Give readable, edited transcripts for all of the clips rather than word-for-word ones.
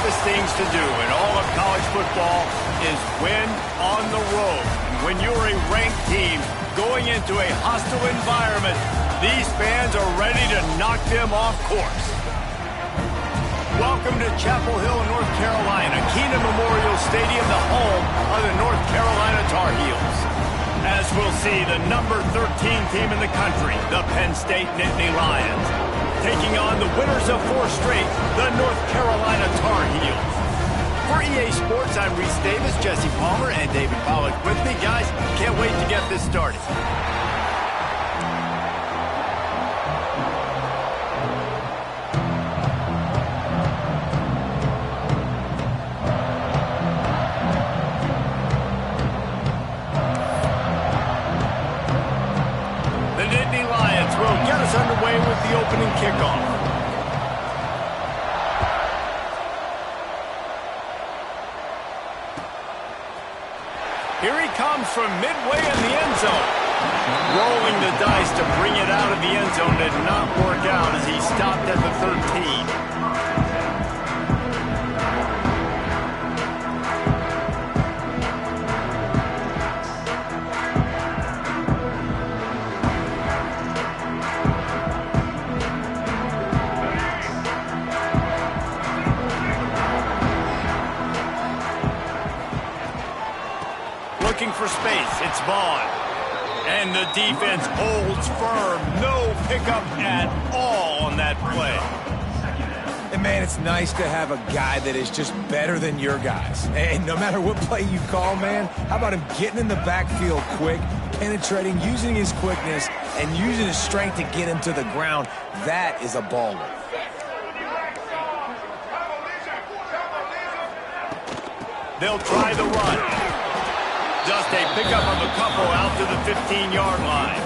toughest things to do in all of college football is win on the road. And when you're a ranked team going into a hostile environment, these fans are ready to knock them off course. Welcome to Chapel Hill, North Carolina, Kenan Memorial Stadium, the home of the North Carolina Tar Heels. As we'll see, the number 13 team in the country, the Penn State Nittany Lions, taking on the winners of 4 straight, the North Carolina Tar Heels. For EA Sports, I'm Reese Davis, Jesse Palmer, and David Pollack with me. Guys, can't wait to get this started. Underway with the opening kickoff. Here he comes from midway in the end zone. Rolling the dice to bring it out of the end zone did not work out as he stopped at the 13. Looking for space, it's Vaughn. And the defense holds firm. No pickup at all on that play. And man, it's nice to have a guy that is just better than your guys. And no matter what play you call, man, how about him getting in the backfield quick, penetrating, using his quickness, and using his strength to get him to the ground? That is a baller. They'll try the run. Just a pickup of a couple out to the 15-yard line.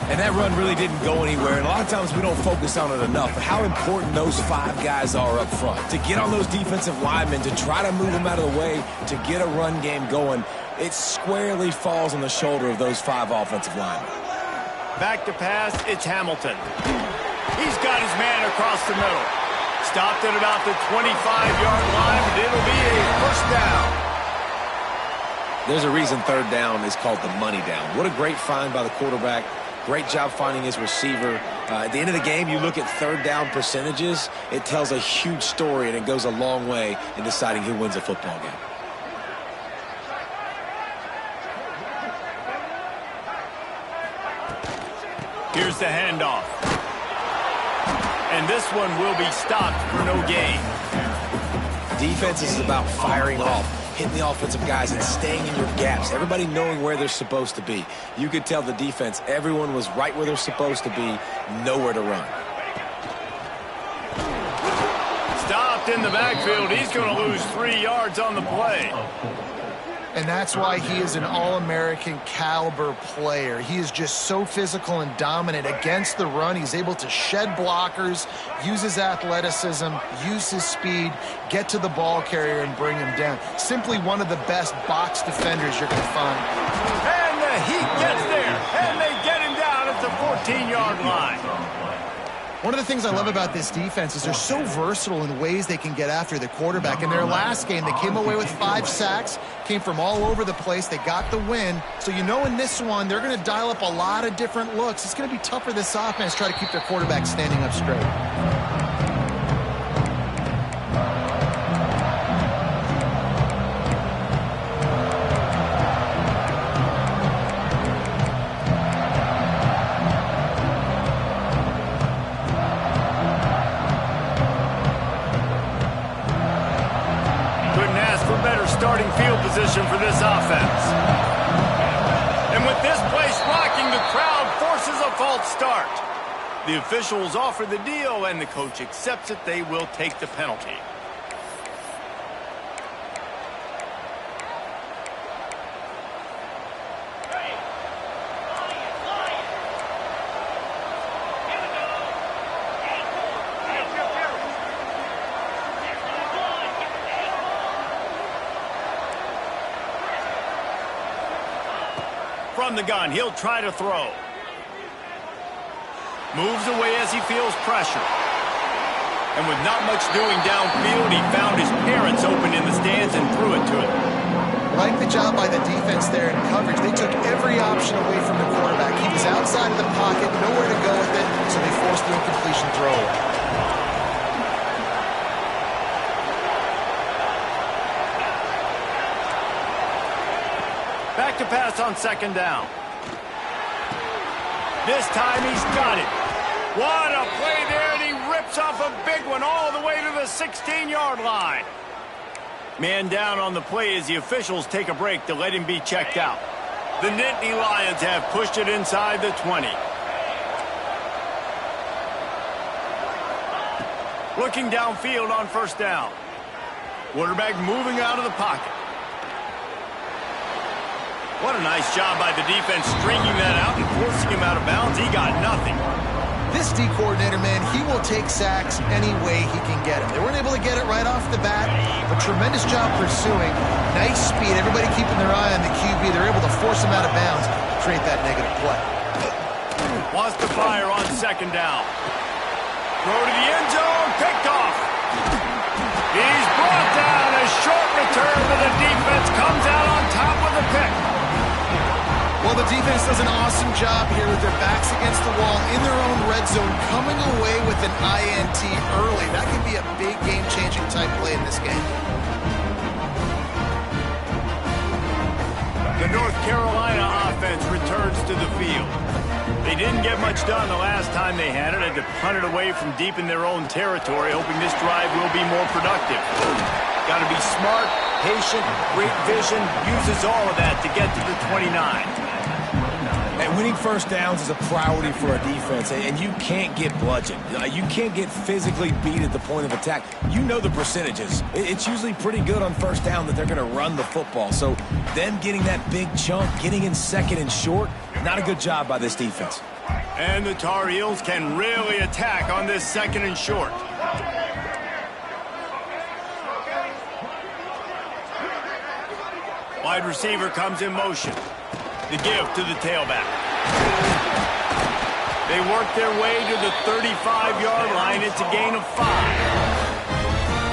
And that run really didn't go anywhere. And a lot of times we don't focus on it enough. But how important those 5 guys are up front. To get on those defensive linemen, to try to move them out of the way, to get a run game going, it squarely falls on the shoulder of those 5 offensive linemen. Back to pass, it's Hamilton. He's got his man across the middle. Stopped at about the 25-yard line, but it'll be a first down. There's a reason third down is called the money down. What a great find by the quarterback. Great job finding his receiver. At the end of the game, you look at third down percentages. It tells a huge story, and it goes a long way in deciding who wins a football game. Here's the handoff. And this one will be stopped for no gain. Defense is about firing off, hitting the offensive guys and staying in your gaps. Everybody knowing where they're supposed to be. You could tell the defense, everyone was right where they're supposed to be, nowhere to run. Stopped in the backfield. He's going to lose 3 yards on the play. And that's why he is an All-American caliber player. He is just so physical and dominant against the run. He's able to shed blockers, use his athleticism, use his speed, get to the ball carrier and bring him down. Simply one of the best box defenders you're going to find. And the Heat gets there, and they get him down at the 14-yard line. One of the things I love about this defense is they're so versatile in ways they can get after the quarterback. In their last game, they came away with 5 sacks, came from all over the place. They got the win. So you know in this one, they're going to dial up a lot of different looks. It's going to be tough for this offense to try to keep their quarterback standing up straight. Starting field position for this offense. And with this place rocking, the crowd forces a false start. The officials offer the deal, and the coach accepts it. They will take the penalty. From the gun, he'll try to throw. Moves away as he feels pressure. And with not much doing downfield, he found his parents open in the stands and threw it to him. Like the job by the defense there in coverage. They took every option away from the quarterback. He was outside of the pocket, nowhere to go with it, so they forced the incompletion throw away. Back to pass on second down. This time he's got it. What a play there, and he rips off a big one all the way to the 16-yard line. Man down on the play as the officials take a break to let him be checked out. The Nittany Lions have pushed it inside the 20. Looking downfield on first down. Quarterback moving out of the pocket. What a nice job by the defense stringing that out and forcing him out of bounds. He got nothing. This D coordinator, man, he will take sacks any way he can get them. They weren't able to get it right off the bat, but tremendous job pursuing. Nice speed. Everybody keeping their eye on the QB. They're able to force him out of bounds to create that negative play. Wants to fire on second down. Throw to the end zone. Picked off. He's brought down. A short return, but the defense comes out on top with the pick. Well, the defense does an awesome job here with their backs against the wall in their own red zone, coming away with an INT early. That could be a big game-changing type play in this game. The North Carolina offense returns to the field. They didn't get much done the last time they had it. Had to punt it away from deep in their own territory, hoping this drive will be more productive. Got to be smart, patient, great vision, uses all of that to get to the 29. And winning first downs is a priority for a defense, and you can't get bludgeoned. You can't get physically beat at the point of attack. You know the percentages. It's usually pretty good on first down that they're going to run the football. So them getting that big chunk, getting in second and short, not a good job by this defense. And the Tar Heels can really attack on this second and short. Wide receiver comes in motion. The give to the tailback. They work their way to the 35-yard line. It's a gain of 5.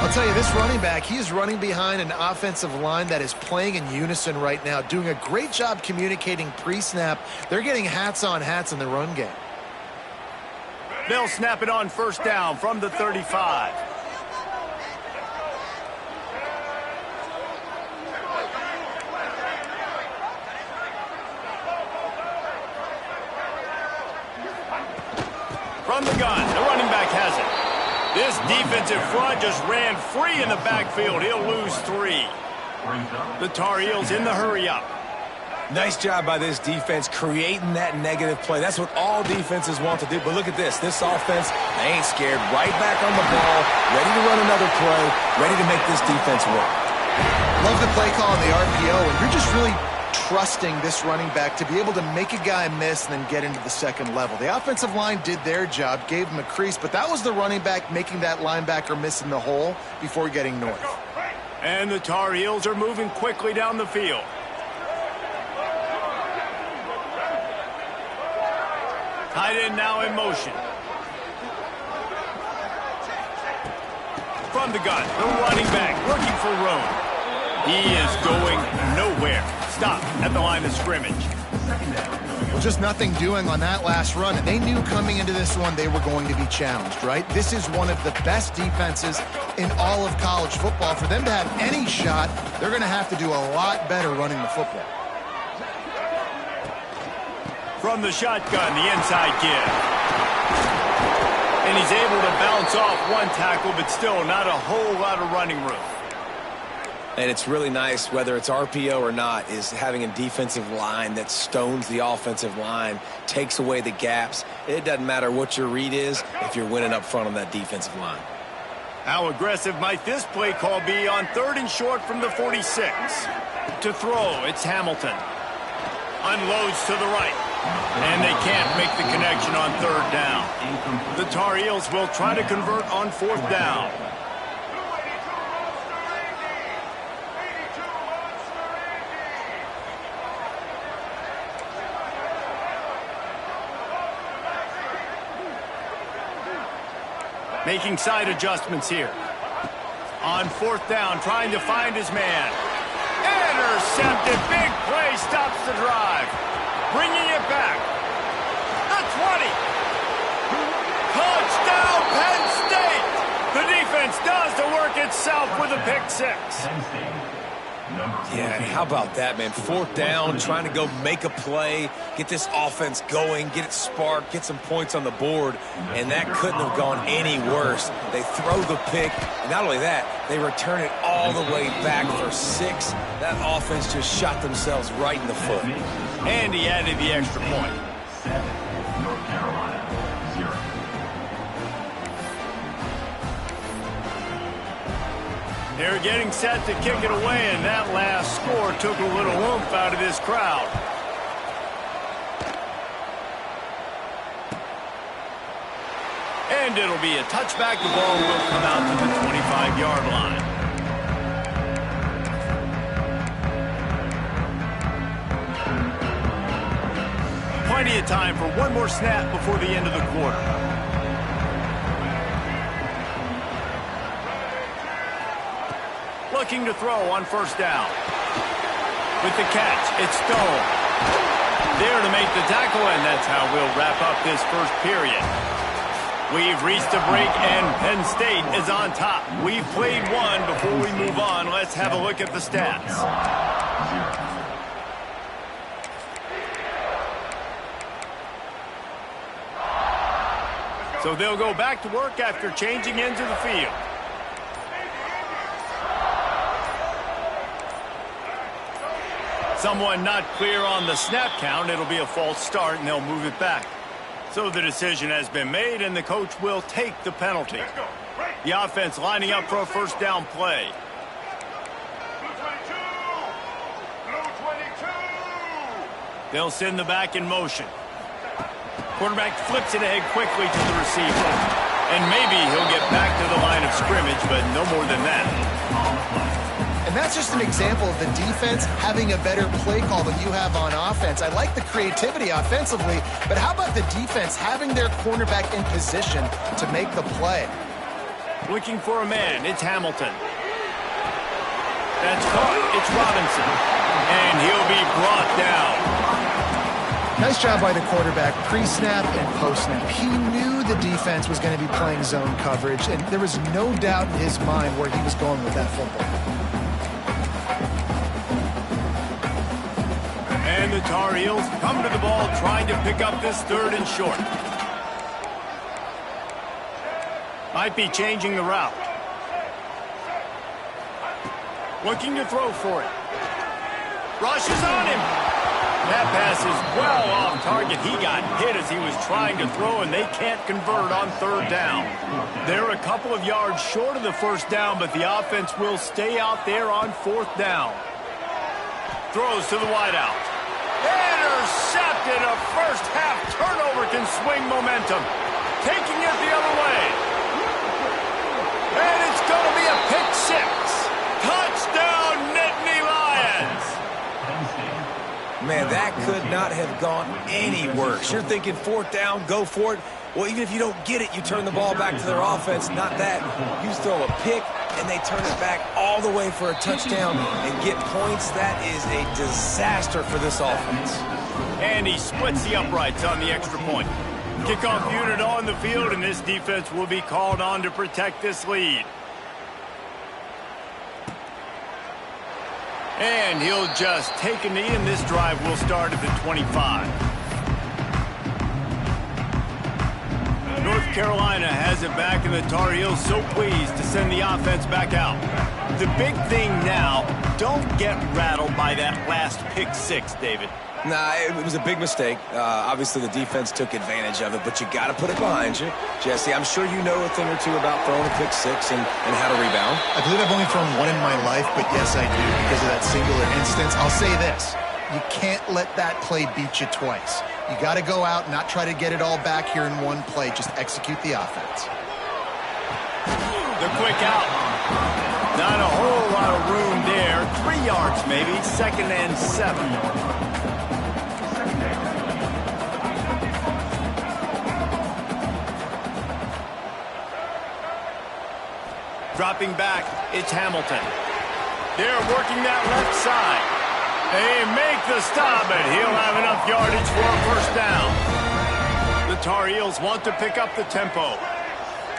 I'll tell you, this running back, he is running behind an offensive line that is playing in unison right now, doing a great job communicating pre-snap. They're getting hats on hats in the run game. They'll snap it on first down from the 35. From the gun, the running back has it. This defensive front just ran free in the backfield. He'll lose 3. The Tar Heels in the hurry up. Nice job by this defense creating that negative play. That's what all defenses want to do. But look at this. This offense, they ain't scared. Right back on the ball, ready to run another play, ready to make this defense work. Love the play call on the RPO, and you're just really trusting this running back to be able to make a guy miss and then get into the second level. The offensive line did their job, gave him a crease, but that was the running back making that linebacker miss in the hole before getting north. And the Tar Heels are moving quickly down the field. Tight end now in motion. From the gun, the running back looking for room. He is going nowhere. Stop at the line of scrimmage. Well, just nothing doing on that last run, and they knew coming into this one they were going to be challenged, right? This is one of the best defenses in all of college football. For them to have any shot, they're going to have to do a lot better running the football. From the shotgun, the inside give. And he's able to bounce off one tackle, but still not a whole lot of running room. And it's really nice, whether it's RPO or not, is having a defensive line that stones the offensive line, takes away the gaps. It doesn't matter what your read is if you're winning up front on that defensive line. How aggressive might this play call be on third and short from the 46? To throw, it's Hamilton. Unloads to the right. And they can't make the connection on third down. The Tar Heels will try to convert on fourth down. Making side adjustments here. On fourth down, trying to find his man. Intercepted. Big play stops the drive. Bringing it back. The 20. Touchdown, Penn State. The defense does the work itself with a pick six. Yeah, and how about that, man? Fourth down, trying to go make a play, get this offense going, get it sparked, get some points on the board, and that couldn't have gone any worse. They throw the pick, and not only that, they return it all the way back for 6. That offense just shot themselves right in the foot. And he added the extra point. 7, North Carolina, 0. They're getting set to kick it away, and that last score took a little oomph out of this crowd. And it'll be a touchback. The ball will come out to the 25-yard line. Plenty of time for one more snap before the end of the quarter. Looking to throw on first down. With the catch, it's Stone. There to make the tackle, and that's how we'll wrap up this first period. We've reached a break, and Penn State is on top. We've played one. Before we move on, let's have a look at the stats. So they'll go back to work after changing into the field. Someone not clear on the snap count. It'll be a false start, and they'll move it back. So the decision has been made, and the coach will take the penalty. The offense lining up for a first down play. They'll send the back in motion. Quarterback flips it ahead quickly to the receiver. And maybe he'll get back to the line of scrimmage, but no more than that. And that's just an example of the defense having a better play call than you have on offense. I like the creativity offensively, but how about the defense having their cornerback in position to make the play? Looking for a man, it's Hamilton. That's caught, it's Robinson. And he'll be brought down. Nice job by the quarterback, pre-snap and post-snap. He knew the defense was going to be playing zone coverage, and there was no doubt in his mind where he was going with that football. And the Tar Heels come to the ball trying to pick up this third and short. Might be changing the route. Looking to throw for it. Rushes on him. That pass is well off target. He got hit as he was trying to throw, and they can't convert on third down. They're a couple of yards short of the first down, but the offense will stay out there on fourth down. Throws to the wideout. Intercepted. A first half turnover can swing momentum. Taking it the other way. And it's going to be a pick six. Touchdown, Nittany Lions. Man, that could not have gone any worse. You're thinking fourth down, go for it. Well, even if you don't get it, you turn the ball back to their offense. Not that. You throw a pick, and they turn it back all the way for a touchdown and get points. That is a disaster for this offense. And he splits the uprights on the extra point. Kickoff unit on the field, and this defense will be called on to protect this lead. And he'll just take a knee, and this drive will start at the 25. North Carolina has it back, and the Tar Heels so pleased to send the offense back out. The big thing now, don't get rattled by that last pick six, David. Nah, it was a big mistake. Obviously, the defense took advantage of it, but you got to put it behind you. Jesse, I'm sure you know a thing or two about throwing a pick six and how to rebound. I believe I've only thrown one in my life, but yes, I do because of that singular instance. I'll say this. You can't let that play beat you twice. You got to go out and not try to get it all back here in one play. Just execute the offense. The quick out. Not a whole lot of room there. 3 yards maybe. 2nd and 7. Dropping back, it's Hamilton. They're working that left side. They make the stop, and he'll have enough yardage for a first down. The Tar Heels want to pick up the tempo.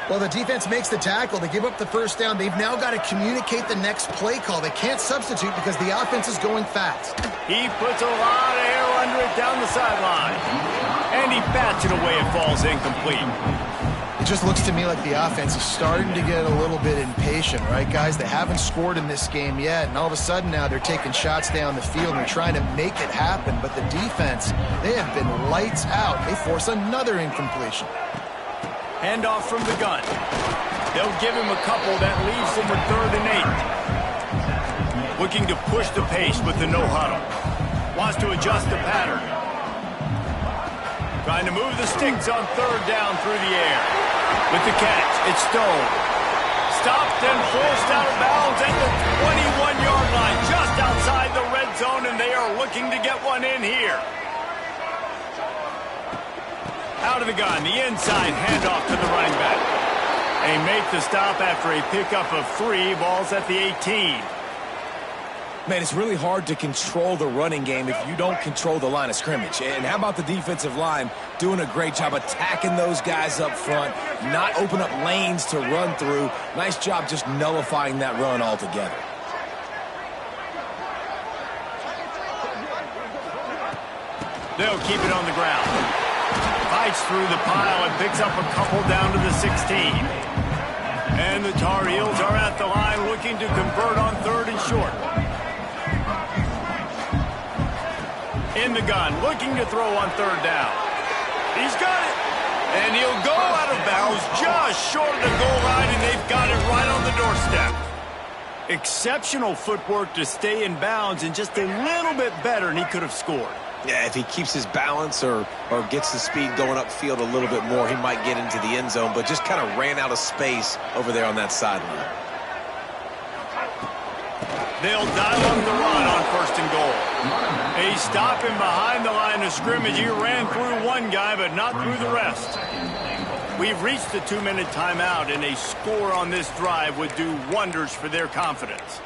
Well, the defense makes the tackle. They give up the first down. They've now got to communicate the next play call. They can't substitute because the offense is going fast. He puts a lot of air under it down the sideline. And he bats it away. It falls incomplete. It just looks to me like the offense is starting to get a little bit impatient, right, guys? They haven't scored in this game yet, and all of a sudden now they're taking shots down the field and they're trying to make it happen. But the defense, they have been lights out. They force another incompletion. Handoff from the gun. They'll give him a couple. That leaves him with 3rd and 8. Looking to push the pace with the no huddle. Wants to adjust the pattern. Trying to move the sticks on 3rd down through the air. With the catch, it's Stone. Stopped and forced out of bounds at the 21-yard line, just outside the red zone, and they are looking to get one in here. Out of the gun, the inside handoff to the running back. They make the stop after a pickup of 3. Ball's at the 18. Man, it's really hard to control the running game if you don't control the line of scrimmage. And how about the defensive line doing a great job attacking those guys up front, not open up lanes to run through. Nice job just nullifying that run altogether. They'll keep it on the ground. Fights through the pile and picks up a couple down to the 16. And the Tar Heels are at the line looking to convert on 3rd and short. In the gun, looking to throw on 3rd down. He's got it. And he'll go out of bounds just short of the goal line, and they've got it right on the doorstep. Exceptional footwork to stay in bounds, and just a little bit better, and he could have scored. Yeah, if he keeps his balance or gets the speed going upfield a little bit more, he might get into the end zone, but just kind of ran out of space over there on that sideline. They'll dial up the run on 1st and goal. They stop him behind the line of scrimmage. He ran through one guy, but not through the rest. We've reached the 2-minute timeout, and a score on this drive would do wonders for their confidence.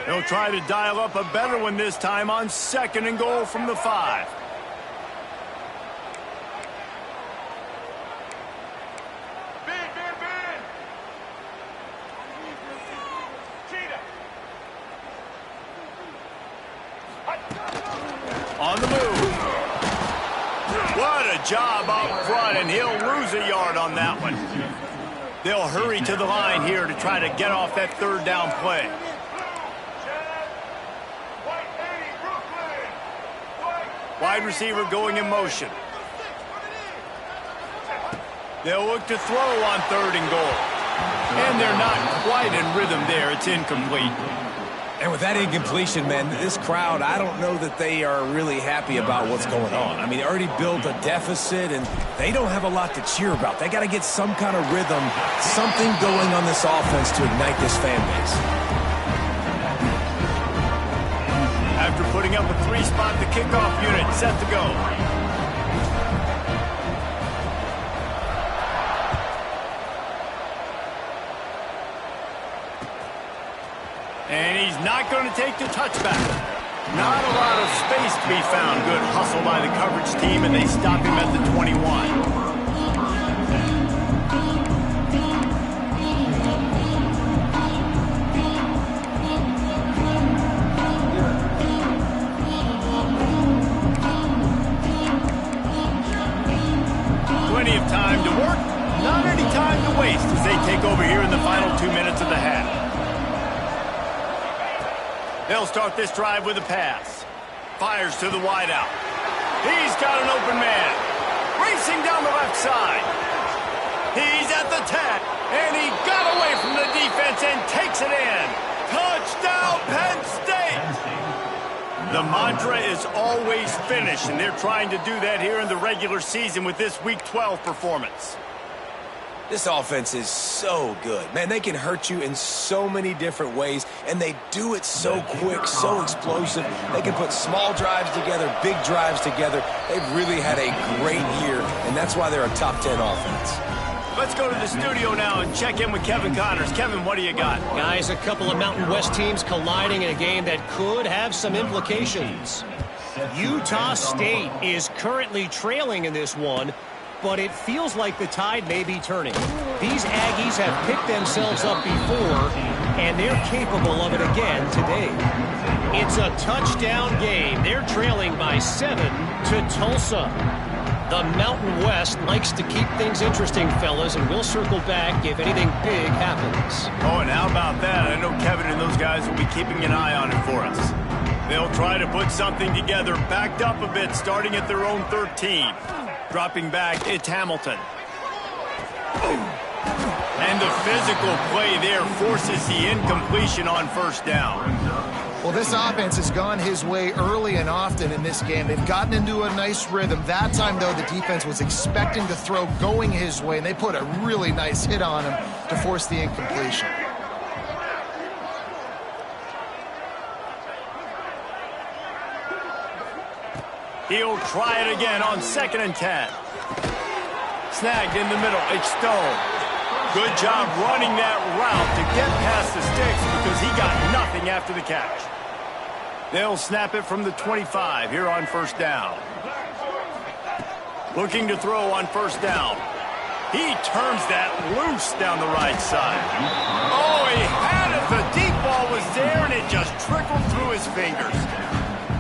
They'll try to dial up a better one this time on 2nd and goal from the 5. On the move. What a job up front, and he'll lose a yard on that one. They'll hurry to the line here to try to get off that 3rd down play. Wide receiver going in motion. They'll look to throw on 3rd and goal. And they're not quite in rhythm there. It's incomplete. And with that incompletion, man, this crowd, I don't know that they are really happy about what's going on. I mean, they already built a deficit, and they don't have a lot to cheer about. They got to get some kind of rhythm, something going on this offense to ignite this fan base. After putting up a 3-spot, the kickoff unit set to go. And he's not going to take the touchback. Not a lot of space to be found. Good hustle by the coverage team, and they stop him at the 21. Plenty of time to work, not any time to waste as they take over here in the final 2 minutes of the half. They'll start this drive with a pass. Fires to the wideout. He's got an open man. Racing down the left side. He's at the 10, and he got away from the defense and takes it in. Touchdown, Penn State! The mantra is always finish, and they're trying to do that here in the regular season with this Week 12 performance. This offense is so good. Man, they can hurt you in so many different ways, and they do it so quick, so explosive. They can put small drives together, big drives together. They've really had a great year, and that's why they're a top 10 offense. Let's go to the studio now and check in with Kevin Connors. Kevin, what do you got? Guys, a couple of Mountain West teams colliding in a game that could have some implications. Utah State is currently trailing in this one, but it feels like the tide may be turning. These Aggies have picked themselves up before, and they're capable of it again today. It's a touchdown game. They're trailing by 7 to Tulsa. The Mountain West likes to keep things interesting, fellas, and we'll circle back if anything big happens. Oh, and how about that? I know Kevin and those guys will be keeping an eye on it for us. They'll try to put something together, backed up a bit, starting at their own 13. Dropping back, it's Hamilton. And the physical play there forces the incompletion on first down. Well, this offense has gone his way early and often in this game. They've gotten into a nice rhythm. That time, though, the defense was expecting to throw going his way, and they put a really nice hit on him to force the incompletion. He'll try it again on 2nd and 10. Snagged in the middle. It's Stone. Good job running that route to get past the sticks because he got nothing after the catch. They'll snap it from the 25 here on first down. Looking to throw on first down. He turns that loose down the right side. Oh, he had it. The deep ball was there, and it just trickled through his fingers.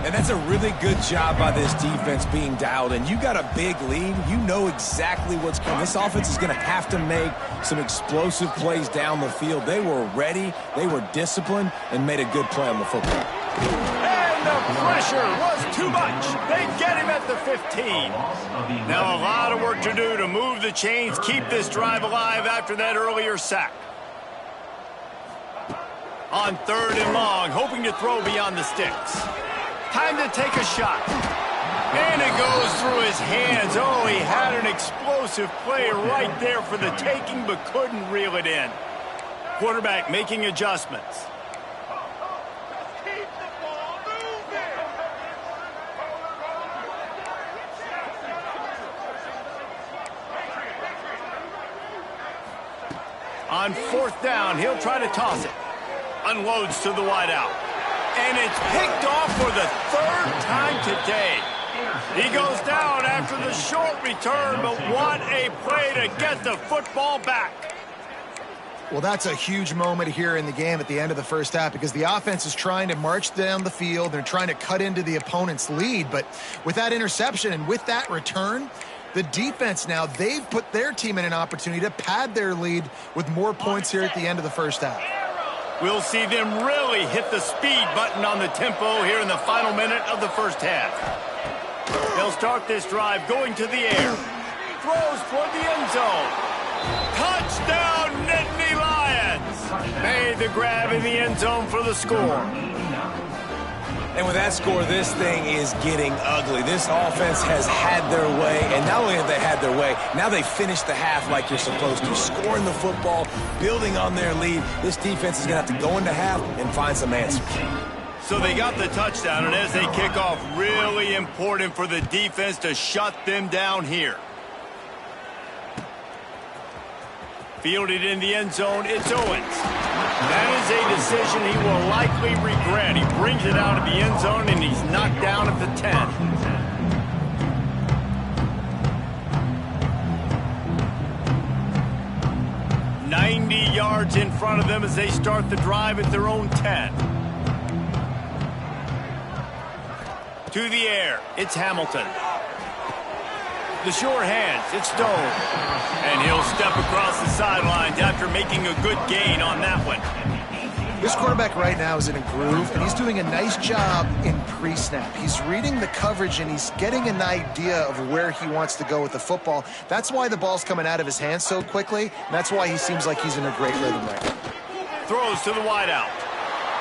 And that's a really good job by this defense being dialed in. You got a big lead. You know exactly what's coming. This offense is going to have to make some explosive plays down the field. They were ready, they were disciplined, and made a good play on the football. And the pressure was too much. They get him at the 15. Now a lot of work to do to move the chains, keep this drive alive after that earlier sack. On 3rd and long, hoping to throw beyond the sticks. Time to take a shot. And it goes through his hands. Oh, he had an explosive play right there for the taking, but couldn't reel it in. Quarterback making adjustments. On 4th down, he'll try to toss it. Unloads to the wideout. And it's picked off for the 3rd time today. He goes down after the short return, but what a play to get the football back. Well, that's a huge moment here in the game at the end of the first half because the offense is trying to march down the field. They're trying to cut into the opponent's lead, but with that interception and with that return, the defense now, they've put their team in an opportunity to pad their lead with more points here at the end of the first half. We'll see them really hit the speed button on the tempo here in the final minute of the first half. They'll start this drive going to the air. Throws toward the end zone. Touchdown, Nittany Lions! Made the grab in the end zone for the score. And with that score, this thing is getting ugly. This offense has had their way, and not only have they had their way, now they finished the half like you're supposed to, scoring the football, building on their lead. This defense is going to have to go into half and find some answers. So they got the touchdown, and as they kick off, really important for the defense to shut them down here. Fielded in the end zone, it's Owens. That is a decision he will likely regret. He brings it out of the end zone, and he's knocked down at the 10. 90 yards in front of them as they start the drive at their own 10. To the air, it's Hamilton. The sure hands, it's Stone. And he'll step across the sidelines after making a good gain on that one. This quarterback right now is in a groove, and he's doing a nice job in pre-snap. He's reading the coverage, and he's getting an idea of where he wants to go with the football. That's why the ball's coming out of his hands so quickly, and that's why he seems like he's in a great rhythm right now. Throws to the wideout.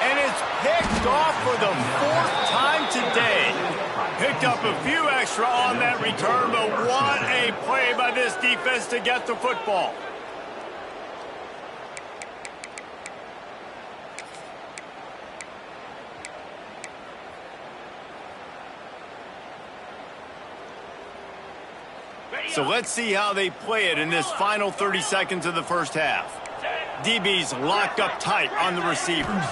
And it's picked off for the 4th time today. Picked up a few extra on that return, but what a play by this defense to get the football. So let's see how they play it in this final 30 seconds of the first half. DB's locked up tight on the receivers.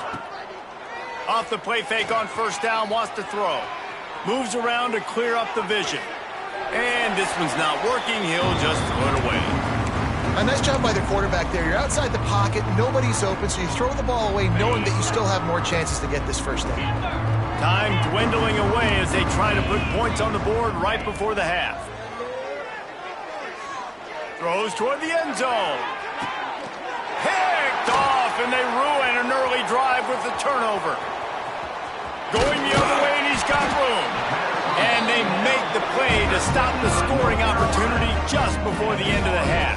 Off the play fake on first down, wants to throw. Moves around to clear up the vision. And this one's not working. He'll just throw it away. A nice job by the quarterback there. You're outside the pocket. Nobody's open, so you throw the ball away knowing that you still have more chances to get this first down. Time dwindling away as they try to put points on the board right before the half. Throws toward the end zone. Picked off, and they ruin an early drive with the turnover. Going the other way, and he's got room. And they make the play to stop the scoring opportunity just before the end of the half.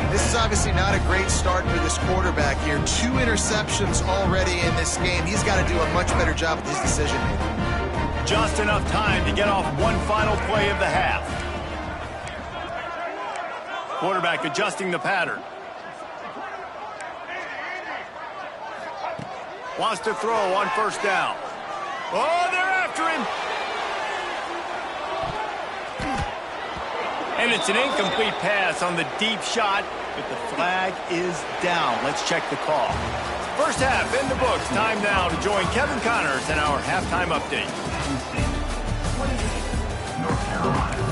This is obviously not a great start for this quarterback here. 2 interceptions already in this game. He's got to do a much better job with his decision-making. Just enough time to get off one final play of the half. Quarterback adjusting the pattern. Wants to throw on first down. Oh, they're after him. And it's an incomplete pass on the deep shot, but the flag is down. Let's check the call. First half in the books. Time now to join Kevin Connors in our halftime update. North Carolina,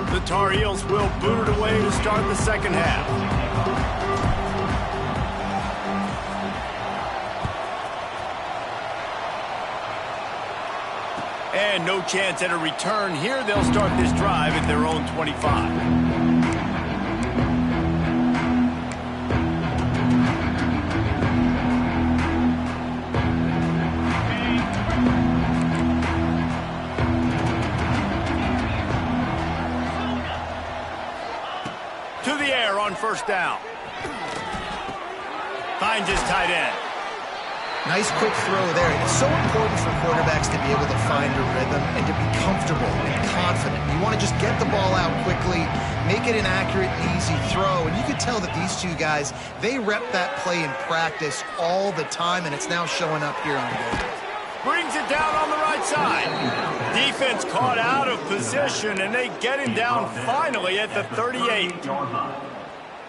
3. The Tar Heels will boot it away to start the second half. And no chance at a return here. They'll start this drive at their own 25. To the air on first down. Finds his tight end. Nice quick throw there. It's so important for quarterbacks to be able to find a rhythm and to be comfortable and confident. You want to just get the ball out quickly, make it an accurate, easy throw. And you can tell that these two guys, they rep that play in practice all the time, and it's now showing up here on game. Brings it down on the right side. Defense caught out of position, and they get him down finally at the 38.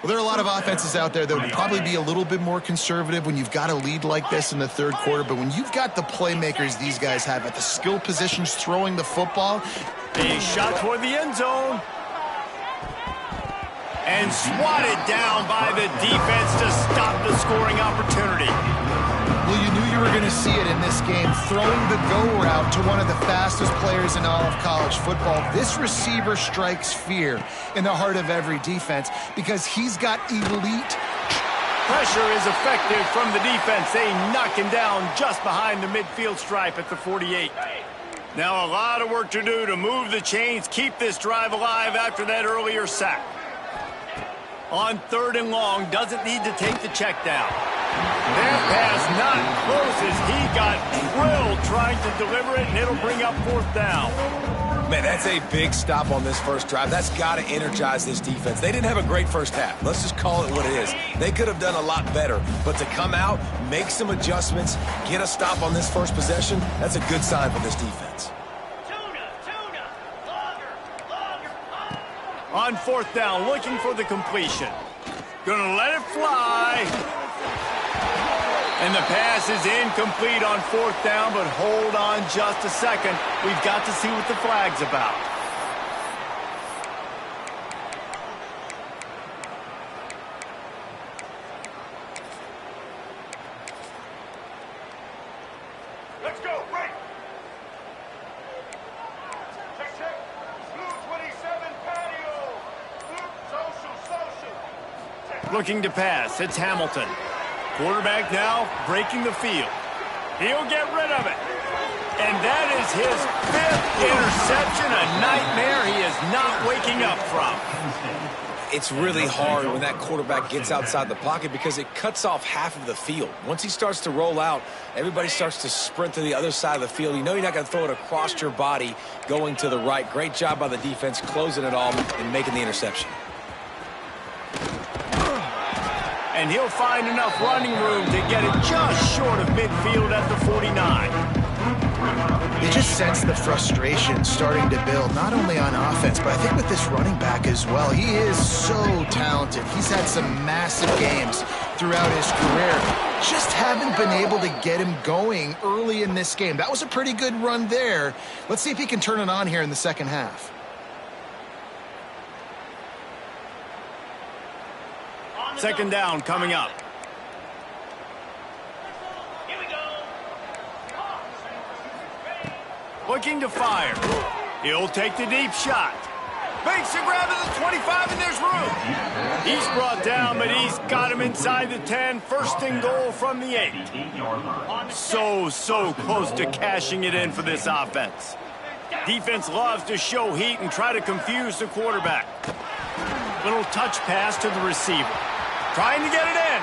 Well, there are a lot of offenses out there that would probably be a little bit more conservative when you've got a lead like this in the third quarter. But when you've got the playmakers these guys have at the skill positions throwing the football. A shot toward the end zone. And swatted down by the defense to stop the scoring opportunity. Well, you knew you were going to see it in this game, throwing the go route to one of the fastest players in all of college football. This receiver strikes fear in the heart of every defense because he's got elite. Pressure is effective from the defense. They knock him down just behind the midfield stripe at the 48. Now a lot of work to do to move the chains, keep this drive alive after that earlier sack. On third and long, doesn't need to take the check down. That pass not close as he got drilled trying to deliver it, and it'll bring up fourth down. Man, that's a big stop on this first drive. That's got to energize this defense. They didn't have a great first half. Let's just call it what it is. They could have done a lot better. But to come out, make some adjustments, get a stop on this first possession, that's a good sign for this defense. On fourth down, looking for the completion. Gonna let it fly. And the pass is incomplete on fourth down, but hold on just a second. We've got to see what the flag's about. Let's go, break. Check. Blue 27 patio. Blue social. Looking to pass, it's Hamilton. Quarterback now breaking the field. He'll get rid of it. And that is his 5th interception, a nightmare he is not waking up from. It's really hard when that quarterback gets outside the pocket because it cuts off half of the field. Once he starts to roll out, everybody starts to sprint to the other side of the field. You know you're not going to throw it across your body going to the right. Great job by the defense closing it all and making the interception. and he'll find enough running room to get it just short of midfield at the 49. You just sense the frustration starting to build, not only on offense, but I think with this running back as well. He is so talented. He's had some massive games throughout his career. Just haven't been able to get him going early in this game. That was a pretty good run there. Let's see if he can turn it on here in the second half. Second down coming up. Looking to fire. He'll take the deep shot. Makes a grab at the 25, and there's room. He's brought down, but he's got him inside the 10. First and goal from the 8. So close to cashing it in for this offense. Defense loves to show heat and try to confuse the quarterback. Little touch pass to the receiver. Trying to get it in.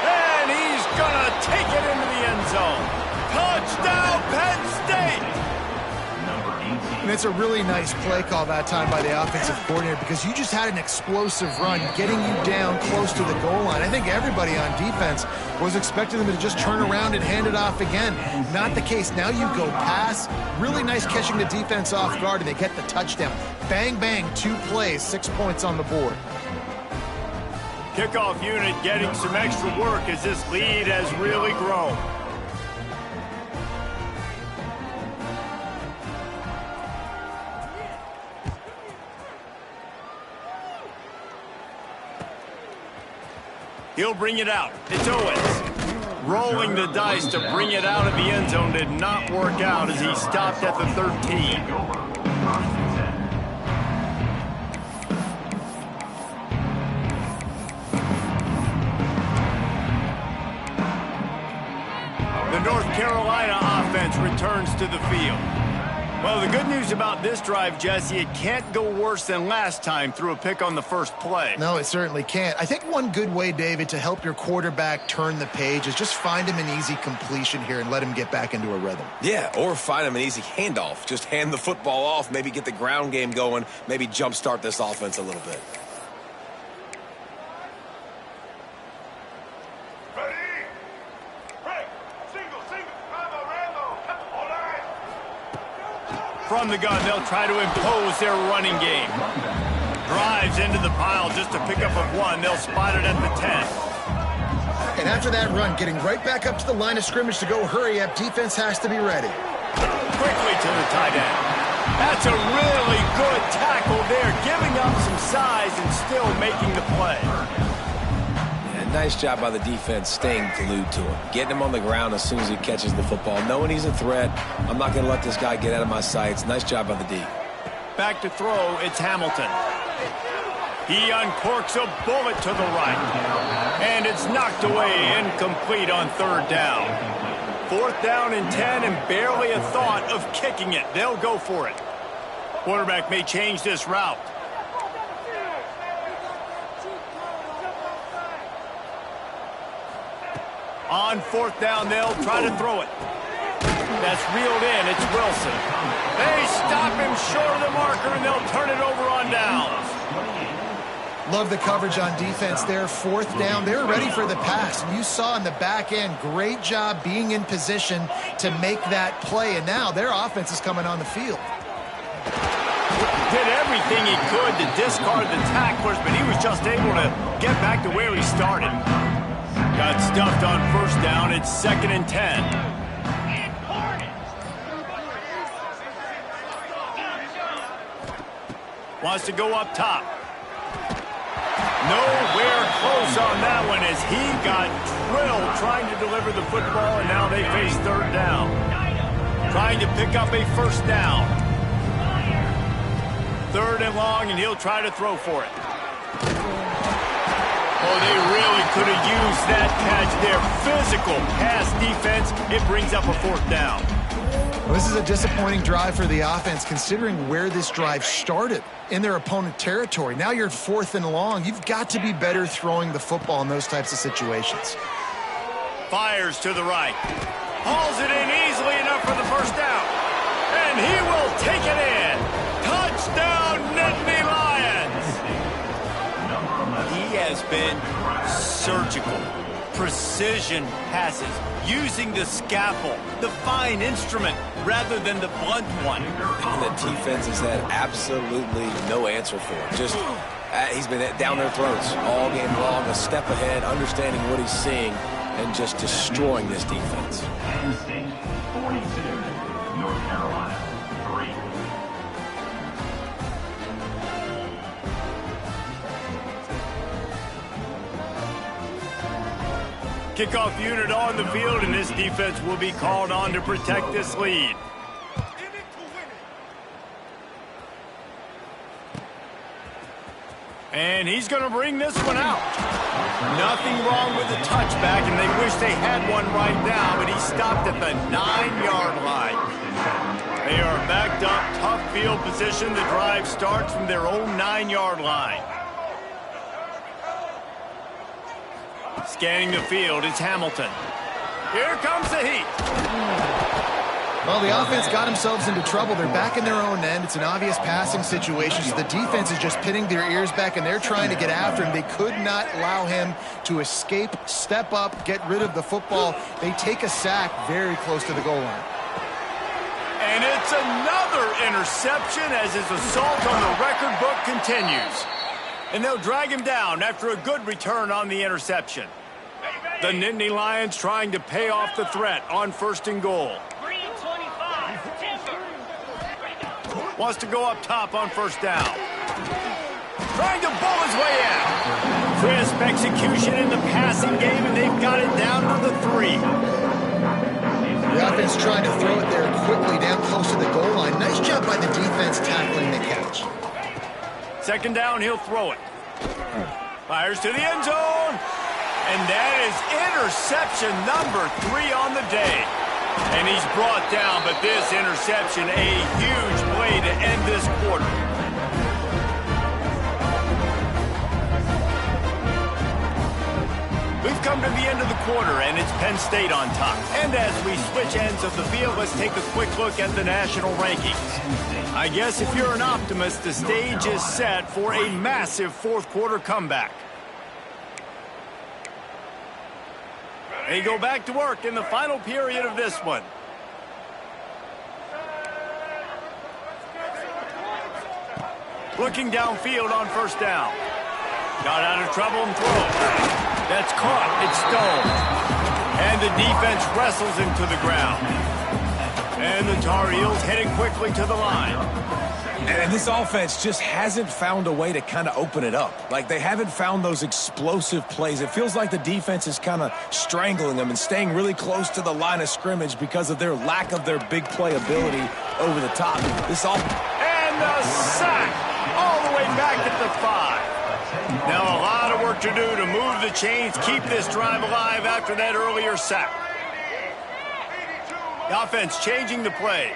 And he's going to take it into the end zone. Touchdown, Penn State! And it's a really nice play call that time by the offensive coordinator because you just had an explosive run getting you down close to the goal line. I think everybody on defense was expecting them to just turn around and hand it off again. Not the case. Now you go pass. Really nice catching the defense off guard, and they get the touchdown. Bang, bang, 2 plays, 6 points on the board. Kickoff unit getting some extra work as this lead has really grown. He'll bring it out. It's Owens. Rolling the dice to bring it out of the end zone did not work out as he stopped at the 13. The North Carolina offense returns to the field. Well, the good news about this drive, Jesse, it can't go worse than last time through a pick on the first play. No, it certainly can't. I think one good way, David, to help your quarterback turn the page is just find him an easy completion here and let him get back into a rhythm. Yeah, or find him an easy handoff. Just hand the football off, maybe get the ground game going, maybe jumpstart this offense a little bit. From the gun, they'll try to impose their running game. Drives into the pile just to pick up a 1. They'll spot it at the 10. And after that run, getting right back up to the line of scrimmage to go hurry up, defense has to be ready. Quickly to the tight end. That's a really good tackle there, giving up some size and still making the play. Nice job by the defense staying glued to him. Getting him on the ground as soon as he catches the football. Knowing he's a threat, I'm not going to let this guy get out of my sights. Nice job by the D. Back to throw, it's Hamilton. He uncorks a bullet to the right. And it's knocked away, incomplete on third down. 4th down and 10, and barely a thought of kicking it. They'll go for it. Quarterback may change this route. On 4th down, they'll try to throw it. That's reeled in. It's Wilson. They stop him short of the marker, and they'll turn it over on downs. Love the coverage on defense there. 4th down. They were ready for the pass. And you saw in the back end, great job being in position to make that play. And now their offense is coming on the field. Did everything he could to discard the tacklers, but he was just able to get back to where he started. Got stuffed on 1st down. It's 2nd and 10. Wants to go up top. Nowhere close on that one as he got drilled trying to deliver the football, and now they face 3rd down. Trying to pick up a 1st down. 3rd and long, and he'll try to throw for it. Oh, they really could have used that catch there. Physical pass defense. It brings up a 4th down. Well, this is a disappointing drive for the offense considering where this drive started in their opponent territory. Now you're at 4th and long. You've got to be better throwing the football in those types of situations. Fires to the right. Hauls it in easily enough for the 1st down. And he will take it in. Touchdown, Nittany Lions. He has has been surgical. Precision passes, using the scalpel, the fine instrument, rather than the blunt one. And the defense has had absolutely no answer for him. Just, he's been down their throats all game long, a step ahead, understanding what he's seeing, and just destroying this defense. Penn State 42, North Carolina 3. Kickoff unit on the field, and this defense will be called on to protect this lead. And he's going to bring this one out. Nothing wrong with the touchback, and they wish they had one right now, but he stopped at the 9-yard line. They are backed up, tough field position. The drive starts from their own 9-yard line. Scanning the field, it's Hamilton. Here comes the heat. Well, the offense got themselves into trouble. They're back in their own end. It's an obvious passing situation, so the defense is just pinning their ears back, and they're trying to get after him. They could not allow him to escape, step up, get rid of the football. They take a sack very close to the goal line. And it's another interception as his assault on the record book continues. And they'll drag him down after a good return on the interception. The Nittany Lions trying to pay off the threat on 1st and goal. Wants to go up top on 1st down. Trying to bull his way out. Crisp execution in the passing game, and they've got it down to the 3. The offense trying to throw it there quickly down close to the goal line. Nice job by the defense tackling the catch. 2nd down, he'll throw it. Fires to the end zone. And that is interception number 3 on the day. And he's brought down, but this interception, a huge play to end this quarter. We've come to the end of the quarter, and it's Penn State on top. And as we switch ends of the field, let's take a quick look at the national rankings. I guess if you're an optimist, the stage is set for a massive 4th quarter comeback. They go back to work in the final period of this one. Looking downfield on 1st down. Got out of trouble and throws. That's caught. It's stoned. And the defense wrestles him to the ground. And the Tar Heels heading quickly to the line. And this offense just hasn't found a way to kind of open it up. Like, they haven't found those explosive plays. It feels like the defense is kind of strangling them and staying really close to the line of scrimmage because of their lack of their big play ability over the top. And the sack all the way back at the 5. Now a lot of work to do to move the chains, keep this drive alive after that earlier sack. The offense changing the play.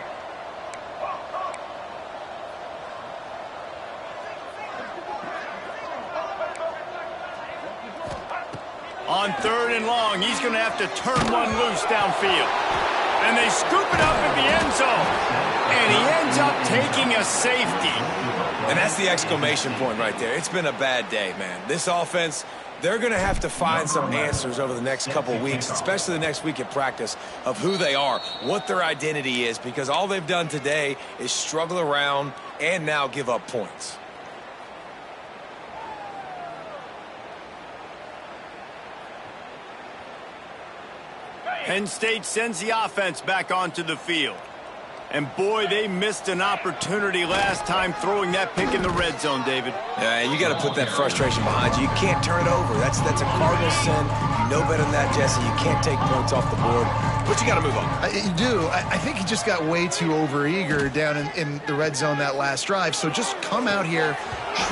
On 3rd and long, he's going to have to turn one loose downfield. And they scoop it up at the end zone. And he ends up taking a safety. And that's the exclamation point right there. It's been a bad day, man. This offense, they're going to have to find some answers over the next couple weeks, especially the next week at practice, of who they are, what their identity is, because all they've done today is struggle around and now give up points. Penn State sends the offense back onto the field. And boy, they missed an opportunity last time throwing that pick in the red zone, David. Yeah, you got to put that frustration behind you. You can't turn it over. That's a cardinal sin. You know better than that, Jesse. You can't take points off the board. But you got to move on. You do. I think he just got way too overeager down in the red zone that last drive. So just come out here,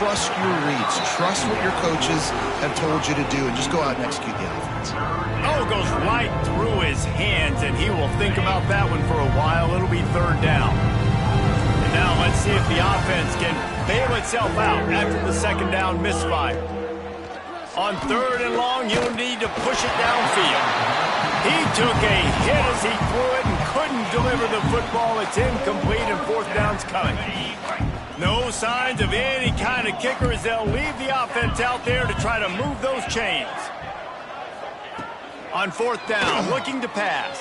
trust your reads, trust what your coaches have told you to do, and just go out and execute the offense. Oh, goes right through his hands, and he will think about that one for a while. It'll be 3rd down. And now let's see if the offense can bail itself out after the 2nd down misfire. On 3rd and long, you'll need to push it downfield. He took a hit as he threw it and couldn't deliver the football. It's incomplete, and 4th down's coming. No signs of any kind of kicker as they'll leave the offense out there to try to move those chains. On fourth down, looking to pass.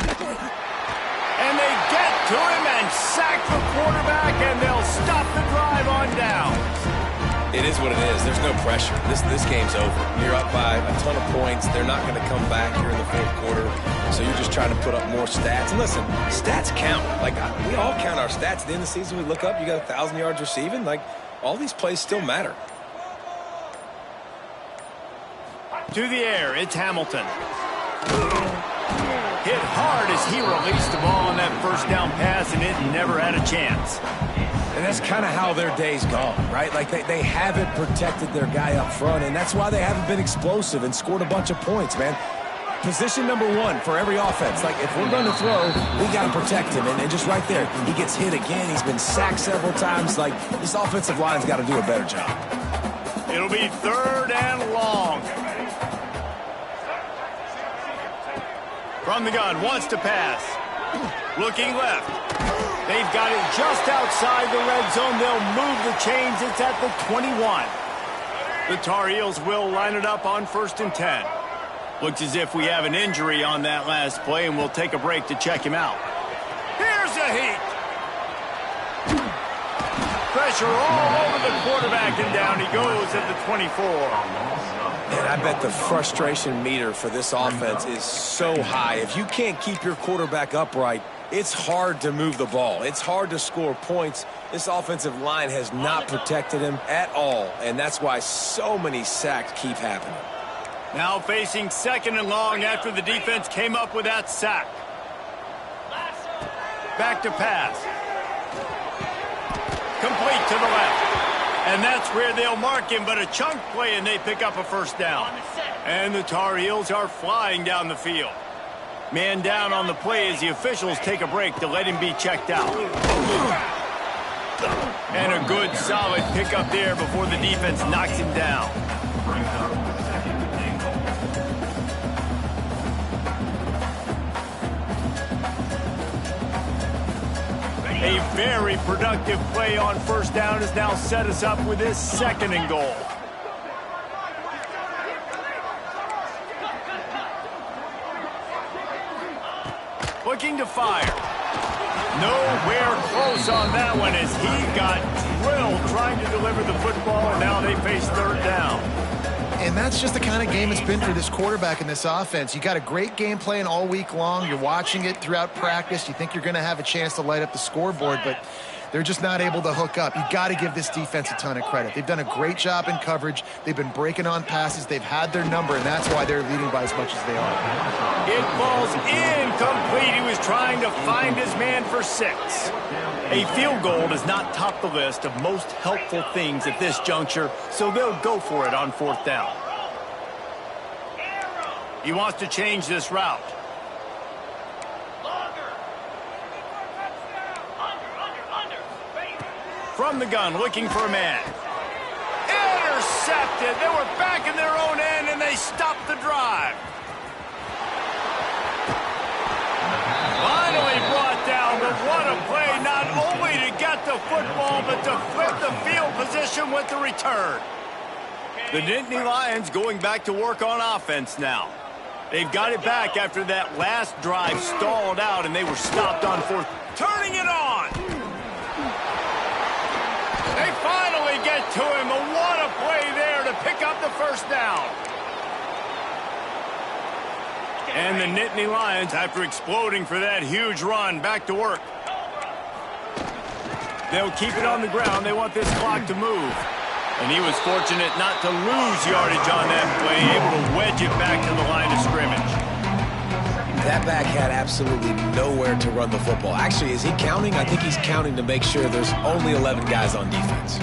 And they get to him and sack the quarterback, and they'll stop the drive on down. It is what it is. There's no pressure. This game's over. You're up by a ton of points. They're not going to come back here in the fourth quarter. So you're just trying to put up more stats. And listen, stats count. Like, we all count our stats. At the end of the season, we look up, you got 1,000 yards receiving. Like, all these plays still matter. To the air, it's Hamilton. Hit hard as he released the ball on that first down pass, and it never had a chance. And that's kind of how their day's gone, right? Like, they haven't protected their guy up front, and that's why they haven't been explosive and scored a bunch of points, man. Position number one for every offense. Like, if we're going to throw, we got to protect him. And just right there, he gets hit again. He's been sacked several times. Like, this offensive line's got to do a better job. It'll be third and long. From the gun, wants to pass. Looking left. They've got it just outside the red zone. They'll move the chains. It's at the 21. The Tar Heels will line it up on 1st and 10. Looks as if we have an injury on that last play, and we'll take a break to check him out. Here's a heat. Pressure all over the quarterback, and down he goes at the 24. And I bet the frustration meter for this offense is so high. If you can't keep your quarterback upright, it's hard to move the ball. It's hard to score points. This offensive line has not protected him at all, and that's why so many sacks keep happening. Now facing 2nd and long after the defense came up with that sack. Back to pass. Complete to the left. And that's where they'll mark him, but a chunk play, and they pick up a first down. And the Tar Heels are flying down the field. Man down on the play as the officials take a break to let him be checked out. And a good, solid pickup there before the defense knocks him down. A very productive play on 1st down has now set us up with this 2nd and goal. Looking to fire. Nowhere close on that one as he got drilled trying to deliver the football, and now they face 3rd down. And that's just the kind of game it's been for this quarterback in this offense. You got a great game plan all week long. You're watching it throughout practice. You think you're going to have a chance to light up the scoreboard, but they're just not able to hook up. You got to give this defense a ton of credit. They've done a great job in coverage. They've been breaking on passes. They've had their number, and that's why they're leading by as much as they are. It falls incomplete. He was trying to find his man for 6. A field goal does not top the list of most helpful things at this juncture, so they'll go for it on 4th down. He wants to change this route. From the gun, looking for a man. Intercepted. They were back in their own end, and they stopped the drive. Finally brought down, but what a play, not only to get the football, but to flip the field position with the return. The Nittany Lions going back to work on offense now. They've got it back after that last drive stalled out, and they were stopped on 4th. Turning it on! They finally get to him, and what a play there to pick up the 1st down. And the Nittany Lions, after exploding for that huge run, back to work. They'll keep it on the ground. They want this clock to move. And he was fortunate not to lose yardage on that play, able to wedge it back to the line of scrimmage. That back had absolutely nowhere to run the football. Actually, is he counting? I think he's counting to make sure there's only 11 guys on defense.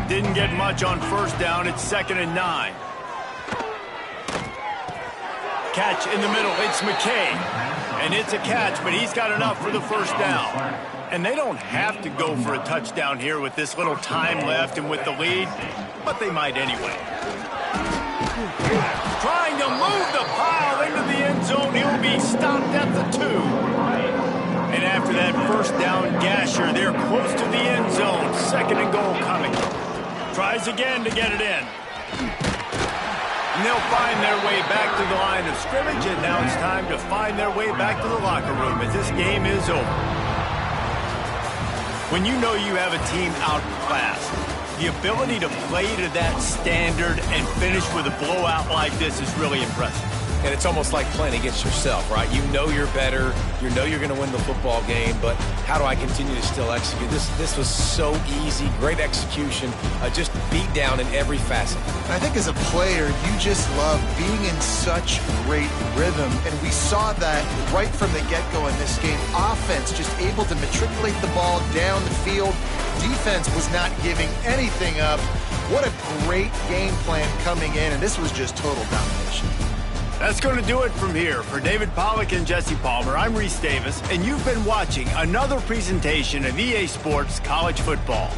Didn't get much on 1st down. It's 2nd and 9. Catch in the middle. It's McKay. And it's a catch, but he's got enough for the 1st down. And they don't have to go for a touchdown here with this little time left and with the lead, but they might anyway. Trying to move the pile into the end zone. He'll be stopped at the 2. And after that 1st down gasher, they're close to the end zone. 2nd and goal coming. Tries again to get it in. And they'll find their way back to the line of scrimmage, and now it's time to find their way back to the locker room as this game is over. When you know you have a team outclassed, the ability to play to that standard and finish with a blowout like this is really impressive. And it's almost like playing against yourself, right? You know you're better. You know you're going to win the football game, but how do I continue to still execute? This was so easy, great execution, just beat down in every facet. I think as a player, you just love being in such great rhythm, and we saw that right from the get-go in this game. Offense just able to matriculate the ball down the field. Defense was not giving anything up. What a great game plan coming in, and this was just total domination. That's going to do it from here. For David Pollack and Jesse Palmer, I'm Reese Davis, and you've been watching another presentation of EA Sports College Football.